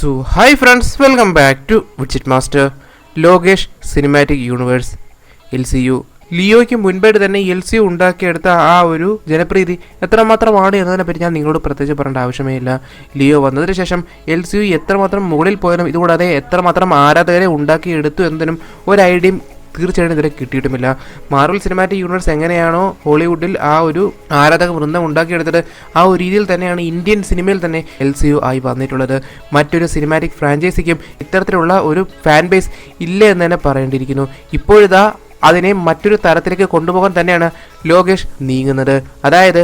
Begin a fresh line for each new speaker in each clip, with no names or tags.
So, hi friends, welcome back to Widget Master. Lokesh cinematic universe LCU. ലിയോയ്ക്ക് മുൻപായിട്ട് തന്നെ LCU ഉണ്ടാക്കിയെടുത്ത ആ ഒരു ജനപ്രീതി എത്രമാത്രമാണ് എന്നതിനെപ്പറ്റി ഞാൻ നിങ്ങളോട് പ്രത്യേകിച്ച് പറയേണ്ട ആവശ്യമേ ഇല്ല. ലിയോ വന്നതിന് ശേഷം LCU എത്രമാത്രം മുകളിൽ പോയതിനും ഇതുകൂടാതെ എത്രമാത്രം ആരാധകരെ ഉണ്ടാക്കിയെടുത്തു എന്നതിനും ഒരു ഐഡിയയും തീർച്ചയായിട്ടും ഇതുവരെ കിട്ടിയിട്ടുമില്ല. മാർവൽ സിനിമാറ്റിക് യൂണിവേഴ്സ് എങ്ങനെയാണോ ഹോളിവുഡിൽ ആ ഒരു ആരാധക വൃന്ദം ഉണ്ടാക്കിയെടുത്തിട്ട് ആ ഒരു രീതിയിൽ തന്നെയാണ് ഇന്ത്യൻ സിനിമയിൽ തന്നെ LCU ആയി വന്നിട്ടുള്ളത്. മറ്റൊരു സിനിമാറ്റിക് ഫ്രാഞ്ചൈസിക്കും ഇത്തരത്തിലുള്ള ഒരു ഫാൻ ബേസ് ഇല്ല എന്ന് തന്നെ പറയേണ്ടിയിരിക്കുന്നു. ഇപ്പോഴിതാ അതിനെ മറ്റൊരു തരത്തിലേക്ക് കൊണ്ടുപോകാൻ തന്നെയാണ് ലോകേഷ് നീങ്ങുന്നത്. അതായത്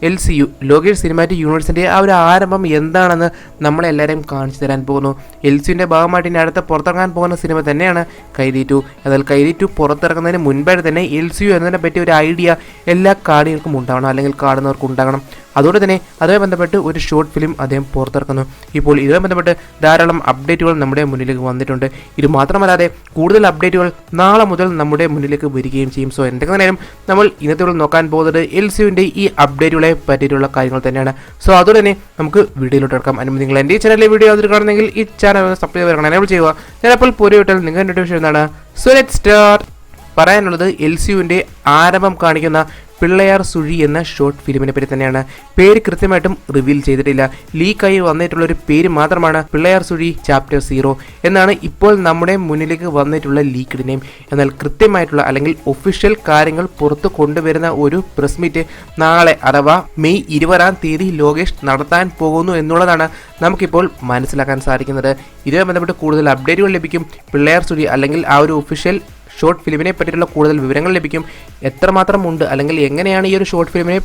LCU ലോകേഷ് സിനിമാറ്റിക് യൂണിവേഴ്സിൻ്റെ ആ ഒരു ആരംഭം എന്താണെന്ന് നമ്മളെല്ലാവരെയും കാണിച്ചു തരാൻ പോകുന്നു. LCUവിൻ്റെ ഭാഗമായിട്ട് ഇനി അടുത്ത പുറത്തിറങ്ങാൻ പോകുന്ന സിനിമ തന്നെയാണ് കൈദി 2. എന്നാൽ കൈദി 2 പുറത്തിറങ്ങുന്നതിന് മുൻപായിട്ട് തന്നെ LCU എന്നതിനെ പറ്റി ഒരു ഐഡിയ എല്ലാ കാണികൾക്കും ഉണ്ടാവണം, അല്ലെങ്കിൽ കാണുന്നവർക്ക് ഉണ്ടാകണം. അതുകൊണ്ട് തന്നെ അതുമായി ബന്ധപ്പെട്ട് ഒരു ഷോർട്ട് ഫിലിം അദ്ദേഹം പുറത്തിറക്കുന്നു. ഇപ്പോൾ ഇതുമായി ബന്ധപ്പെട്ട് ധാരാളം അപ്ഡേറ്റുകൾ നമ്മുടെ മുന്നിലേക്ക് വന്നിട്ടുണ്ട്. ഇത് മാത്രമല്ലാതെ കൂടുതൽ അപ്ഡേറ്റുകൾ നാളെ മുതൽ നമ്മുടെ മുന്നിലേക്ക് വരികയും ചെയ്യും. സോ എന്തെങ്കിലും നമ്മൾ ഇന്നത്തെ നോക്കാൻ പോകുന്നത് LCUവിൻ്റെ ഈ അപ്ഡേറ്റുകളെ പറ്റിയിട്ടുള്ള കാര്യങ്ങൾ തന്നെയാണ്. സോ അതുകൊണ്ട് തന്നെ നമുക്ക് വീഡിയോയിലോട്ട് എടുക്കാം. അനുമതി നിങ്ങൾ എൻ്റെ ഈ ചാനലിലെ വീഡിയോ അതിൽ കാണുന്നെങ്കിൽ ഈ ചാനൽ സബ്സ്ക്രൈബ് ചെയ്യണം, എനേബിൾ ചെയ്യുക. ഞാനപ്പോൾ പോരിവിട്ടാൽ നിങ്ങളുടെ നോട്ടിഫിക്കേഷൻ എന്താണ്. So let's start. പറയാനുള്ളത് LCUവിൻ്റെ ആരംഭം കാണിക്കുന്ന പിള്ളയാർ സുഴി എന്ന ഷോർട്ട് ഫിലിമിനെ പറ്റി തന്നെയാണ്. പേര് കൃത്യമായിട്ടും റിവീൽ ചെയ്തിട്ടില്ല. ലീക്കായി വന്നിട്ടുള്ളൊരു പേര് മാത്രമാണ് പിള്ളയാർ സുഴി ചാപ്റ്റർ 0 എന്നാണ് ഇപ്പോൾ നമ്മുടെ മുന്നിലേക്ക് വന്നിട്ടുള്ള ലീക്ക്ഡ് നെയിം. എന്നാൽ കൃത്യമായിട്ടുള്ള അല്ലെങ്കിൽ ഒഫീഷ്യൽ കാര്യങ്ങൾ പുറത്ത് കൊണ്ടുവരുന്ന ഒരു പ്രസ് മീറ്റ് നാളെ അഥവാ മെയ് 20-ാം തീയതി ലോകേഷ് നടത്താൻ പോകുന്നു എന്നുള്ളതാണ് നമുക്കിപ്പോൾ മനസ്സിലാക്കാൻ സാധിക്കുന്നത്. ഇതുമായി ബന്ധപ്പെട്ട് കൂടുതൽ അപ്ഡേറ്റുകൾ ലഭിക്കും. പിള്ളയാർ സുഴി അല്ലെങ്കിൽ ആ ഒരു ഒഫീഷ്യൽ ഷോർട്ട് ഫിലിമിനെ പറ്റിയിട്ടുള്ള കൂടുതൽ വിവരങ്ങൾ ലഭിക്കും. എത്രമാത്രം ഉണ്ട് അല്ലെങ്കിൽ എങ്ങനെയാണ് ഈ ഒരു ഷോർട്ട് ഫിലിമിനെ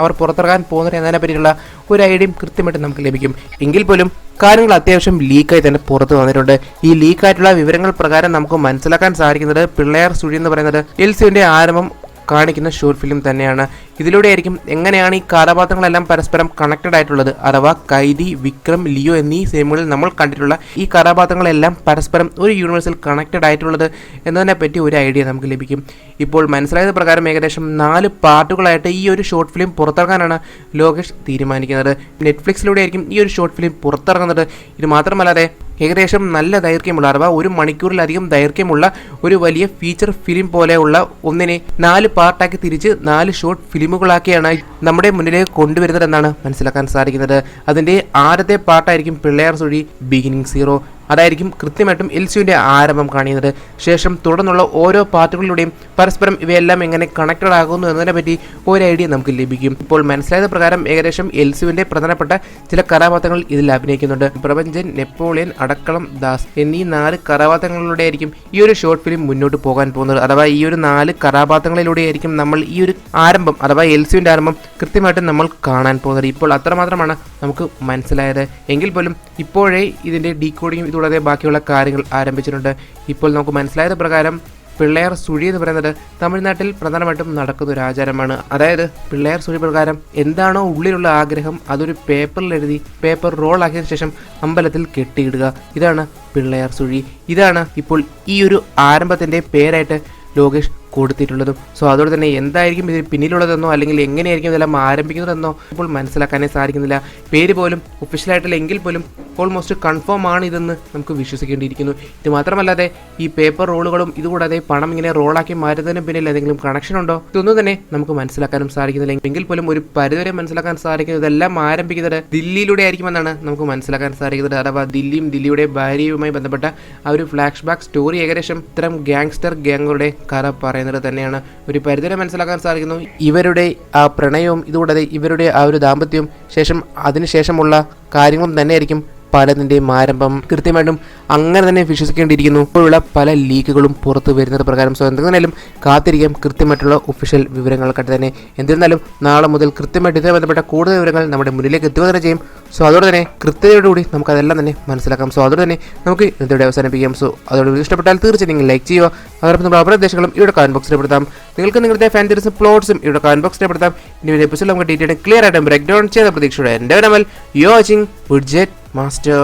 അവർ പുറത്തിറക്കാൻ പോകുന്നത് എന്നതിനെ പറ്റിയിട്ടുള്ള ഒരു ഐഡിയയും കൃത്യമായിട്ട് നമുക്ക് ലഭിക്കും. എങ്കിൽ പോലും കാര്യങ്ങൾ അത്യാവശ്യം ലീക്കായി തന്നെ പുറത്ത് വന്നിട്ടുണ്ട്. ഈ ലീക്കായിട്ടുള്ള വിവരങ്ങൾ പ്രകാരം നമുക്ക് മനസ്സിലാക്കാൻ സാധിക്കുന്നത് പിള്ളയാർ സുഴി എന്ന് പറയുന്നത് LCUവിൻ്റെ ആരംഭം കാണിക്കുന്ന ഷോർട്ട് ഫിലിം തന്നെയാണ്. ഇതിലൂടെ ആയിരിക്കും എങ്ങനെയാണ് ഈ കഥാപാത്രങ്ങളെല്ലാം പരസ്പരം കണക്റ്റഡ് ആയിട്ടുള്ളത്, അഥവാ കൈദി, വിക്രം, ലിയോ എന്നീ സിനിമകളിൽ നമ്മൾ കണ്ടിട്ടുള്ള ഈ കഥാപാത്രങ്ങളെല്ലാം പരസ്പരം ഒരു യൂണിവേഴ്സിൽ കണക്റ്റഡ് ആയിട്ടുള്ളത് എന്നതിനെ പറ്റി ഒരു ഐഡിയ നമുക്ക് ലഭിക്കും. ഇപ്പോൾ മനസ്സിലായത് പ്രകാരം ഏകദേശം 4 പാർട്ടുകളായിട്ട് ഈ ഒരു ഷോർട്ട് ഫിലിം പുറത്തിറങ്ങാനാണ് ലോകേഷ് തീരുമാനിക്കുന്നത്. നെറ്റ്ഫ്ലിക്സിലൂടെ ആയിരിക്കും ഈ ഒരു ഷോർട്ട് ഫിലിം പുറത്തിറങ്ങുന്നത്. ഇത് മാത്രമല്ലാതെ ഏകദേശം നല്ല ദൈർഘ്യമുള്ള അഥവാ 1 മണിക്കൂറിലധികം ദൈർഘ്യമുള്ള ഒരു വലിയ ഫീച്ചർ ഫിലിം പോലെയുള്ള ഒന്നിനെ 4 പാർട്ടാക്കി തിരിച്ച് 4 ഷോർട്ട് ഫിലിമുകളാക്കിയാണ് നമ്മുടെ മുന്നിലേക്ക് കൊണ്ടുവരുന്നതെന്നാണ് മനസ്സിലാക്കാൻ സാധിക്കുന്നത്. അതിൻ്റെ ആദ്യത്തെ പാർട്ടായിരിക്കും പിള്ളയാർ സുഴി ബിഗിനിങ് 0. അതായിരിക്കും കൃത്യമായിട്ടും LCUവിൻ്റെ ആരംഭം കാണിക്കുന്നത്. ശേഷം തുടർന്നുള്ള ഓരോ പാർട്ടുകളിലൂടെയും പരസ്പരം ഇവയെല്ലാം എങ്ങനെ കണക്റ്റഡ് ആകുന്നു എന്നതിനെ പറ്റി ഒരു ഐഡിയ നമുക്ക് ലഭിക്കും. ഇപ്പോൾ മനസ്സിലായത് പ്രകാരം ഏകദേശം LCUവിൻ്റെ പ്രധാനപ്പെട്ട ചില കഥാപാത്രങ്ങൾ ഇതിൽ അഭിനയിക്കുന്നുണ്ട്. പ്രപഞ്ചൻ, നെപ്പോളിയൻ, അടക്കളം, ദാസ് എന്നീ 4 കഥാപാത്രങ്ങളിലൂടെ ആയിരിക്കും ഈ ഒരു ഷോർട്ട് ഫിലിം മുന്നോട്ട് പോകാൻ പോകുന്നത്. അഥവാ ഈ ഒരു 4 കഥാപാത്രങ്ങളിലൂടെ ആയിരിക്കും നമ്മൾ ഈ ഒരു ആരംഭം അഥവാ LCUവിൻ്റെ ആരംഭം കൃത്യമായിട്ടും നമ്മൾ കാണാൻ പോകുന്നത്. ഇപ്പോൾ അത്രമാത്രമാണ് നമുക്ക് മനസ്സിലായത്. എങ്കിൽ പോലും ഇപ്പോഴേ ഇതിൻ്റെ ഡീകോഡിങ്ങും കൂടാതെ ബാക്കിയുള്ള കാര്യങ്ങൾ ആരംഭിച്ചിട്ടുണ്ട്. ഇപ്പോൾ നമുക്ക് മനസ്സിലായത് പ്രകാരം പിള്ളയാർ സുഴി എന്ന് പറയുന്നത് തമിഴ്നാട്ടിൽ പ്രധാനമായിട്ടും നടക്കുന്ന ഒരു ആചാരമാണ്. അതായത് പിള്ളയാർ സുഴി പ്രകാരം എന്താണോ ഉള്ളിലുള്ള ആഗ്രഹം അതൊരു പേപ്പറിൽ എഴുതി പേപ്പർ റോൾ ആക്കിയതിനു ശേഷം അമ്പലത്തിൽ കെട്ടിയിടുക. ഇതാണ് പിള്ളയാർ സുഴി. ഇതാണ് ഇപ്പോൾ ഈ ഒരു ആരംഭത്തിൻ്റെ പേരായിട്ട് ലോകേഷ് കൊടുത്തിട്ടുള്ളതും. സോ അതോടെ തന്നെ എന്തായിരിക്കും ഇതിന് പിന്നിലുള്ളതെന്നോ അല്ലെങ്കിൽ എങ്ങനെയായിരിക്കും ഇതെല്ലാം ആരംഭിക്കുന്നതെന്നോ ഇപ്പോൾ മനസ്സിലാക്കാനേ സാധിക്കുന്നില്ല. പേര് പോലും ഒഫീഷ്യലായിട്ടില്ല എങ്കിൽ പോലും ഓൾമോസ്റ്റ് കൺഫേം ആണ് ഇതെന്ന് നമുക്ക് വിശ്വസിക്കേണ്ടിയിരിക്കുന്നു. ഇത് മാത്രമല്ലാതെ ഈ പേപ്പർ റോളുകളും ഇതുകൂടാതെ പണം ഇങ്ങനെ റോളാക്കി മാറ്റുന്നതിന് പിന്നിൽ എന്തെങ്കിലും കണക്ഷൻ ഉണ്ടോ ഇതൊന്നും തന്നെ നമുക്ക് മനസ്സിലാക്കാനും സാധിക്കുന്നില്ല. എങ്കിൽ പോലും ഒരു പരിധിവരെ മനസ്സിലാക്കാൻ സാധിക്കുന്നത് ഇതെല്ലാം ആരംഭിക്കുന്നത് ദില്ലിയിലൂടെ ആയിരിക്കുമെന്നാണ് നമുക്ക് മനസ്സിലാക്കാൻ സാധിക്കുന്നത്. അഥവാ ദില്ലിയും ദില്ലിയുടെ ഭാര്യയുമായി ബന്ധപ്പെട്ട ആ ഒരു ഫ്ലാഷ് ബാക്ക് സ്റ്റോറി ഏകദേശം ഇത്തരം ഗാങ്സ്റ്റർ ഗ്യാങ്ങുകളുടെ കഥ പറയുന്നത് തന്നെയാണ്. ഒരു പരിധിവരെ മനസ്സിലാക്കാൻ സാധിക്കുന്നു ഇവരുടെ ആ പ്രണയവും ഇതുകൂടാതെ ഇവരുടെ ആ ഒരു ദാമ്പത്യവും അതിനുശേഷമുള്ള കാര്യങ്ങളും തന്നെയായിരിക്കും പലതിൻ്റെയും ആരംഭം. കൃത്യമായിട്ടും അങ്ങനെ തന്നെ വിശ്വസിക്കേണ്ടിയിരിക്കുന്നു. ഇപ്പോഴുള്ള പല ലീക്കുകളും പുറത്തു വരുന്നത് പ്രകാരം. സോ എന്തെങ്കിലും കാത്തിരിക്കാം കൃത്യമായിട്ടുള്ള ഒഫീഷ്യൽ വിവരങ്ങൾക്കായിട്ട് തന്നെ. എന്നിരുന്നാലും നാളെ മുതൽ കൃത്യമായിട്ട് ഇതുമായി ബന്ധപ്പെട്ട കൂടുതൽ വിവരങ്ങൾ നമ്മുടെ മുന്നിലേക്ക് എത്തുക തന്നെ ചെയ്യും. സോ അതോടെ തന്നെ കൃത്യതയോടുകൂടി നമുക്കതെല്ലാം തന്നെ മനസ്സിലാക്കാം. സോ അതോടെ തന്നെ നമുക്ക് ഇന്നത്തെ അവസാനിപ്പിക്കാം. സോ അതോട് ഇഷ്ടപ്പെട്ടാൽ തീർച്ചയായും നിങ്ങൾ ലൈക്ക് ചെയ്യുക. അതോടൊപ്പം നമ്മുടെ അഭിപ്രായങ്ങളും ഇവിടെ കമന്റ് ബോക്സിൽ പെടുത്താം. നിങ്ങൾക്ക് നിങ്ങളുടെ ഫാൻ തിരിച്ചും പ്ലോട്ട്സും ഇവിടെ കമന്റ് ബോക്സിൽ പെടുത്താം. ഇനി എപ്പിസോഡ് നമുക്ക് ഡീറ്റെയിൽ ക്ലിയർ ആയിട്ടും ബ്രേക്ക് ഡൗൺ ചെയ്ത പ്രതീക്ഷയോടെ എൻ്റെ യോ വാച്ചിങ് വിഡ്ജറ്റ് മാസ്റ്റർ.